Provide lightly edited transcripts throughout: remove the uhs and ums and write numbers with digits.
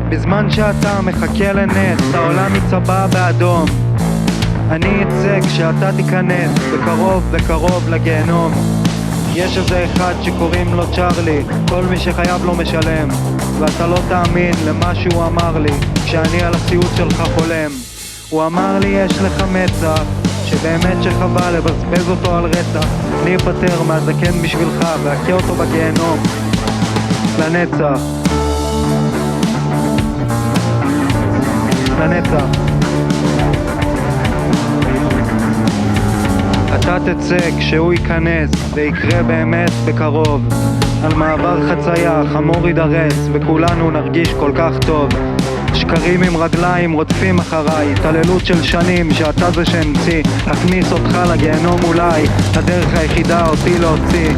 בזמן שאתה מחכה לנס, העולם יצבע באדום. אני אצא כשאתה תיכנס, בקרוב בקרוב לגיהנום. יש איזה אחד שקוראים לו צ'רלי, כל מי שחייב לו משלם. ואתה לא תאמין למה שהוא אמר לי, כשאני על הסיוט שלך חולם. הוא אמר לי יש לך מצח, שבאמת שחבל לבזבז אותו על רצח. אני אפטר מהזקן בשבילך ואכה אותו בגיהנום לנצח. לנצח. אתה תצא כשהוא ייכנס, ויקרה באמת בקרוב. על מעבר חצייה חמור יידרס, וכולנו נרגיש כל כך טוב. שקרים עם רגליים רודפים אחריי, התעללות של שנים שאתה זה שהמציא. להכניס אותך לגיהנום אולי, הדרך היחידה אותי להוציא.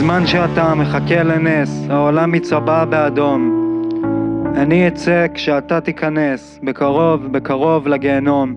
בזמן שאתה מחכה לנס, העולם יצבע באדום. אני אצא כשאתה תיכנס, בקרוב בקרוב לגיהנום.